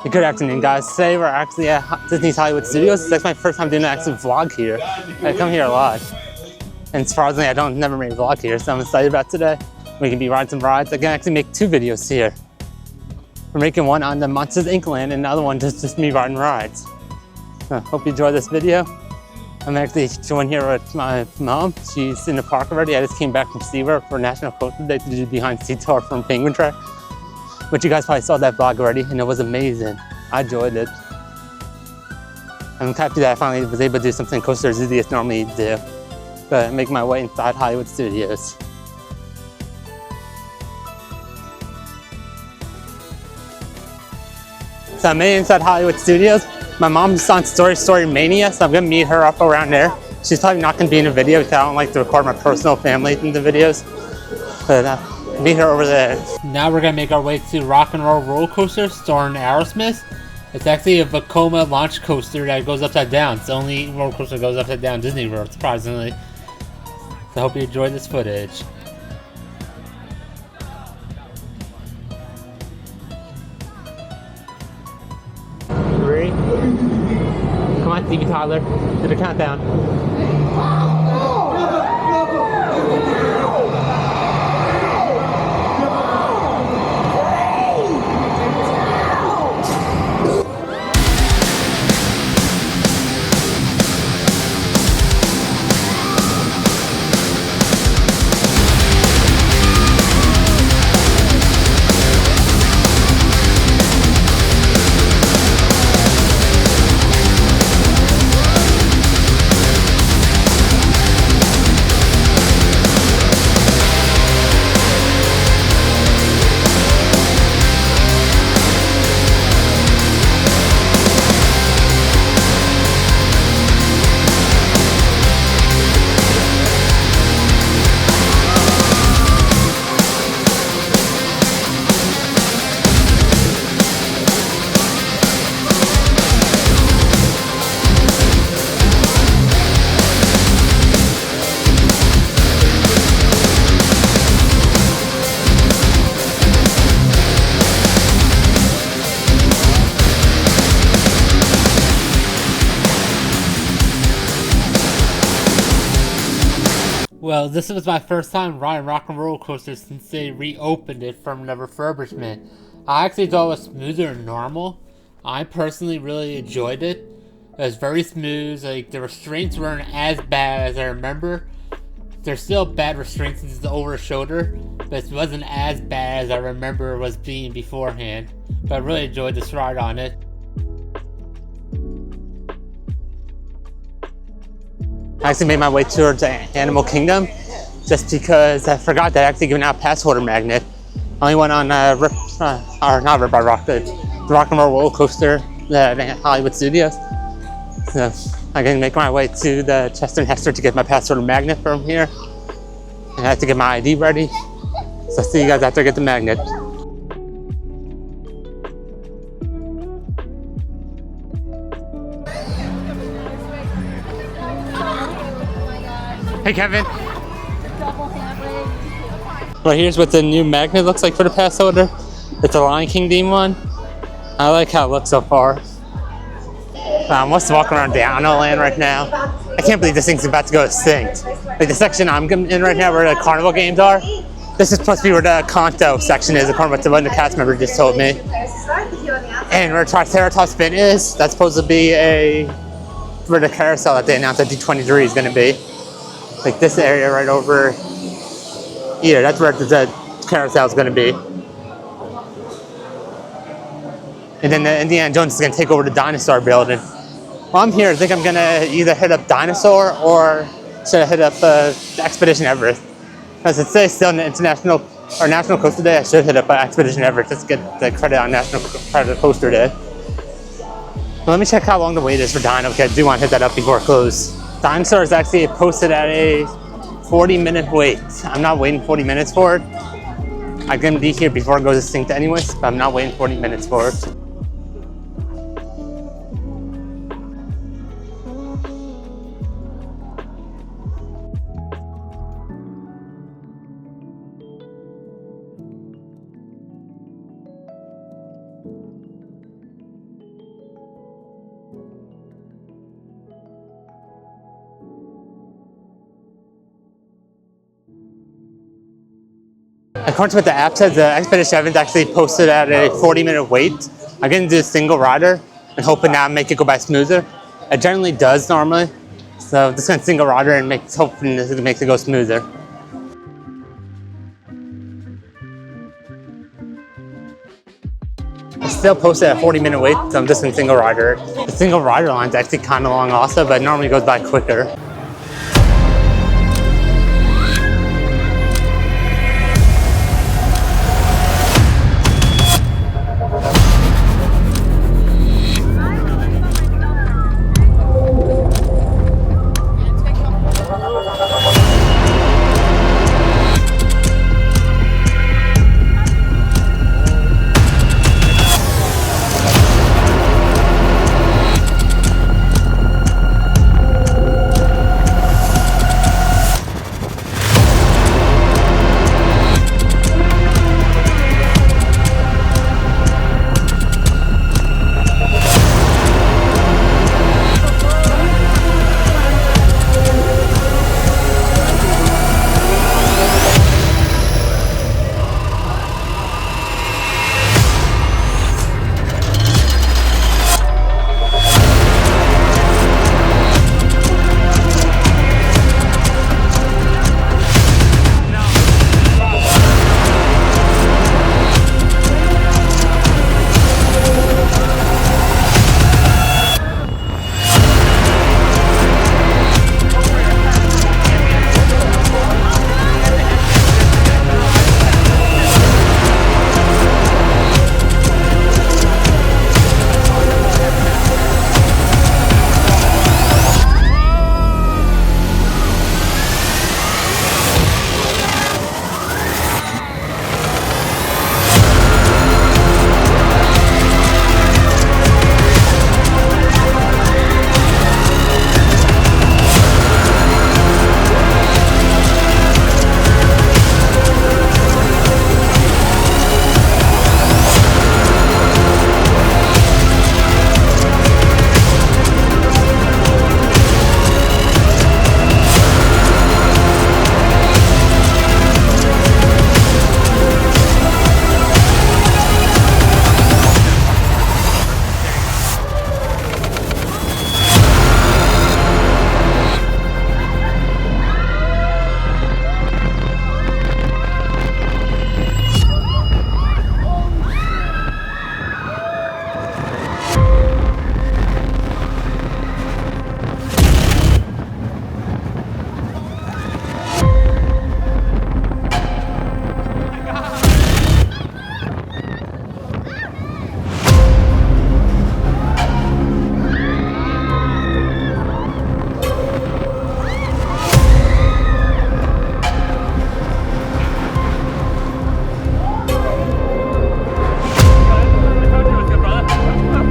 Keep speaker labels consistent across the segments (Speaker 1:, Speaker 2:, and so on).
Speaker 1: Good afternoon, guys. Today we're actually at Disney's Hollywood Studios. That's my first time doing an actual vlog here. I come here a lot. And surprisingly, I don't never make a vlog here, so I'm excited about today. We can be riding some rides. I can actually make 2 videos here. We're making one on the Monsters Inc. land and another one just me riding rides. So hope you enjoy this video. I'm actually joined here with my mom. She's in the park already. I just came back from SeaWorld for National Coaster Day to do behind sea tour from Penguin Track. But you guys probably saw that vlog already and it was amazing. I enjoyed it. I'm happy that I finally was able to do something Coaster Enthusiasts normally do. But make my way inside Hollywood Studios. So I'm inside Hollywood Studios. My mom's on Story Mania, so I'm gonna meet her up around there. She's probably not gonna be in the video because I don't like to record my personal family in the videos. But meet her over there. Now we're gonna make our way to Rock and Roll Roller Coaster starring Aerosmith. It's actually a Vekoma launch coaster that goes upside down. It's the only roller coaster that goes upside down in Disney World, surprisingly. So I hope you enjoyed this footage. Three. Come on, Stevie Tyler. Do the countdown. Well, this was my first time riding Rock and Roller Coaster since they reopened it from the refurbishment. I actually thought it was smoother than normal. I personally really enjoyed it. It was very smooth. Like, the restraints weren't as bad as I remember. There's still bad restraints since it's over the shoulder, but it wasn't as bad as I remember it was being beforehand. But I really enjoyed this ride on it. I actually made my way towards Animal Kingdom just because I forgot that I actually given out a passholder magnet. I only went on not Rip by Rock, the Rock and Roll Roller Coaster at Hollywood Studios. So I can make my way to the Chester and Hester to get my passholder magnet from here. And I have to get my ID ready. So I'll see you guys after I get the magnet. Hey Kevin. Well, here's what the new magnet looks like for the pass holder. It's a Lion King theme one. I like how it looks so far. I'm just walking around Downhill Land right now. I can't believe this thing's about to go extinct. Like the section I'm in right now where the carnival games are. This is supposed to be where the Kanto section is, according to what the cast member just told me. And where Triceratops Spin is, that's supposed to be where the carousel that they announced at D23 is going to be. Like this area right over here, that's where the carousel is going to be. And then the Indiana Jones is going to take over the dinosaur building. While I'm here, I think I'm going to either hit up Dinosaur or should I hit up Expedition Everest. Because it's still an National Coaster Day, I should hit up Expedition Everest just to get the credit on National Coaster Day. Well, let me check how long the wait is for Dino, because I do want to hit that up before it closes. Dinosaur is actually posted at a 40-minute wait. I'm not waiting 40 minutes for it. I'm going to be here before it goes extinct anyways, but I'm not waiting 40 minutes for it. According to what the app says, the Expedition Evans actually posted at a 40-minute wait. I'm gonna do a single rider and hoping now make it go by smoother. It generally does normally, so just gonna single rider and hoping this makes it go smoother. I still posted at 40-minute wait, so I'm just in single rider. The single rider line's actually kind of long also, but it normally goes by quicker.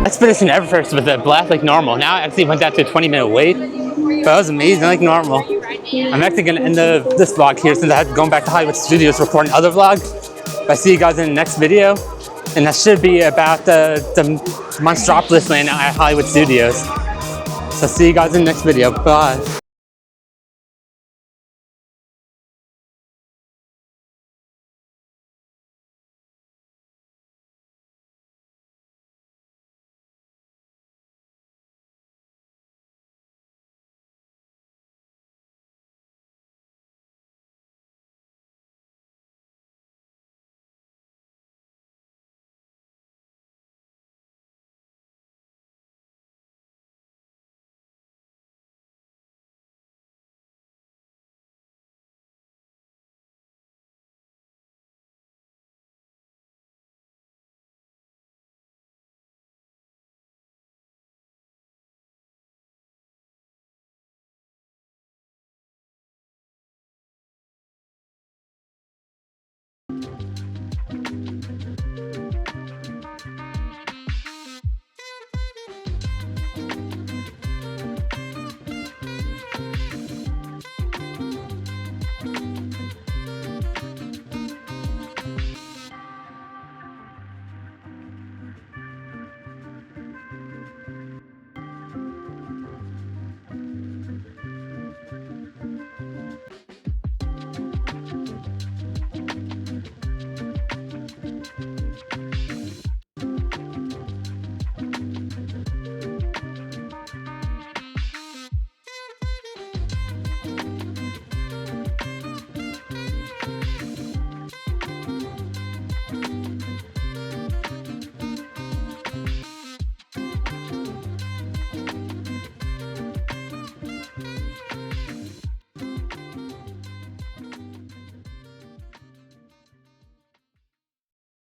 Speaker 1: Expedition Everest with the blast like normal. Now I actually went down to a 20-minute wait, but that was amazing, like normal. I'm actually gonna end this vlog here since I had gone back to Hollywood Studios recording other vlog. But I see you guys in the next video, and that should be about the Monstropolis land at Hollywood Studios. So see you guys in the next video. Bye.